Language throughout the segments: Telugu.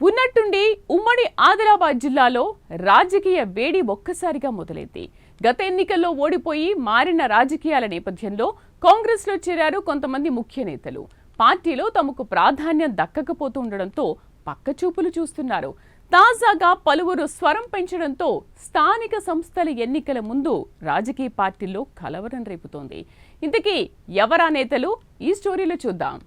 ఉన్నట్టుండి ఉమ్మడి ఆదిలాబాద్ జిల్లాలో రాజకీయ వేడి ఒక్కసారిగా మొదలైంది. గత ఎన్నికల్లో ఓడిపోయి మారిన రాజకీయాల నేపథ్యంలో కాంగ్రెస్లో చేరారు కొంతమంది ముఖ్య నేతలు. పార్టీలో తమకు ప్రాధాన్యం దక్కకపోతుండడంతో పక్కచూపులు చూస్తున్నారు. తాజాగా పలువురు స్వరం పెంచడంతో స్థానిక సంస్థల ఎన్నికల ముందు రాజకీయ పార్టీల్లో కలవరం రేపుతోంది. ఇంతకీ ఎవరా నేతలు? ఈ స్టోరీలో చూద్దాం.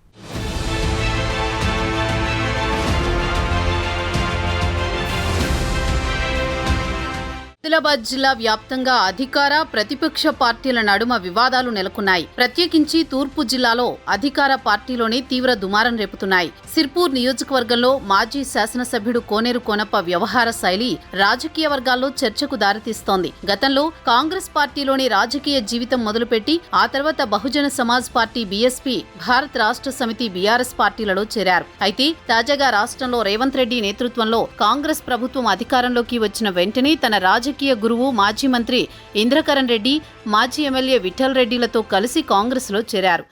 ఆదిలాబాద్ జిల్లా వ్యాప్తంగా అధికార ప్రతిపక్ష పార్టీల నడుమ వివాదాలు నెలకొన్నాయి. ప్రత్యేకించి తూర్పు జిల్లాలో అధికార పార్టీలోనే తీవ్ర దుమారం రేపుతున్నాయి. సిర్పూర్ నియోజకవర్గంలో మాజీ శాసనసభ్యుడు కోనేరు కోనప్ప వ్యవహార శైలి రాజకీయ వర్గాల్లో చర్చకు దారితీస్తోంది. గతంలో కాంగ్రెస్ పార్టీలోని రాజకీయ జీవితం మొదలుపెట్టి ఆ తర్వాత బహుజన సమాజ్ పార్టీ బీఎస్పీ, భారత్ రాష్ట్ర సమితి బీఆర్ఎస్ పార్టీలలో చేరారు. అయితే తాజాగా రాష్ట్రంలో రేవంత్ రెడ్డి నేతృత్వంలో కాంగ్రెస్ ప్రభుత్వం అధికారంలోకి వచ్చిన వెంటనే తన రాజకీయ గురువు మాజీ మంత్రి ఇంద్రకరణ్ రెడ్డి, మాజీ ఎమ్మెల్యే విఠల్ రెడ్డిలతో కలిసి కాంగ్రెస్లో చేరారు.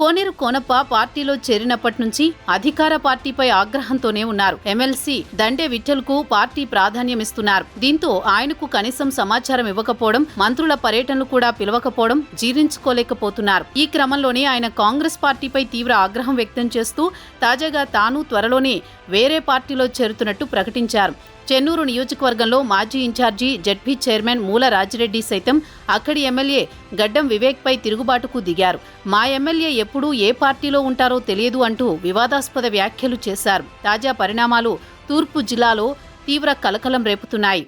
కోనేరు కోనప్ప పార్టీలో చేరినప్పటి నుంచి అధికార పార్టీపై ఆగ్రహంతోనే ఉన్నారు. ఎమ్మెల్సీ దండే విఠల్కు పార్టీ ప్రాధాన్యమిస్తున్నారు. దీంతో ఆయనకు కనీసం సమాచారం ఇవ్వకపోవడం, మంత్రుల పర్యటనలు కూడా పిలవకపోవడం జీర్ణించుకోలేకపోతున్నారు. ఈ క్రమంలోనే ఆయన కాంగ్రెస్ పార్టీపై తీవ్ర ఆగ్రహం వ్యక్తం చేస్తూ తాజాగా తాను త్వరలోనే వేరే పార్టీలో చేరుతున్నట్టు ప్రకటించారు. చెన్నూరు నియోజకవర్గంలో మాజీ ఇన్ఛార్జి జడ్పీ చైర్మన్ మూల రాజిరెడ్డి సైతం అక్కడి ఎమ్మెల్యే గడ్డం వివేక్పై తిరుగుబాటుకు దిగారు. మా ఎమ్మెల్యే ఎప్పుడూ ఏ పార్టీలో ఉంటారో తెలియదు అంటూ వివాదాస్పద వ్యాఖ్యలు చేశారు. తాజా పరిణామాలు తూర్పు జిల్లాలో తీవ్ర కలకలం రేపుతున్నాయి.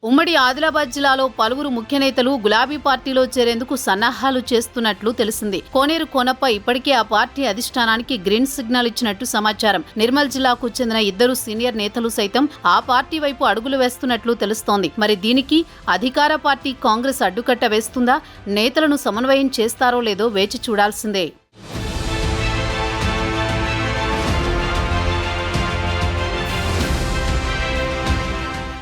ఉమ్మడి ఆదిలాబాద్ జిల్లాలో పలువురు ముఖ్య నేతలు గులాబీ పార్టీలో చేరేందుకు సన్నాహాలు చేస్తున్నట్లు తెలిసింది. కోనేరు కోనప్ప ఇప్పటికే ఆ పార్టీ అధిష్టానానికి గ్రీన్ సిగ్నల్ ఇచ్చినట్టు సమాచారం. నిర్మల్ జిల్లాకు చెందిన ఇద్దరు సీనియర్ నేతలు సైతం ఆ పార్టీ వైపు అడుగులు వేస్తున్నట్లు తెలుస్తోంది. మరి దీనికి అధికార పార్టీ కాంగ్రెస్ అడ్డుకట్ట వేస్తుందా? నేతలను సమన్వయం చేస్తారో లేదో వేచి చూడాల్సిందే.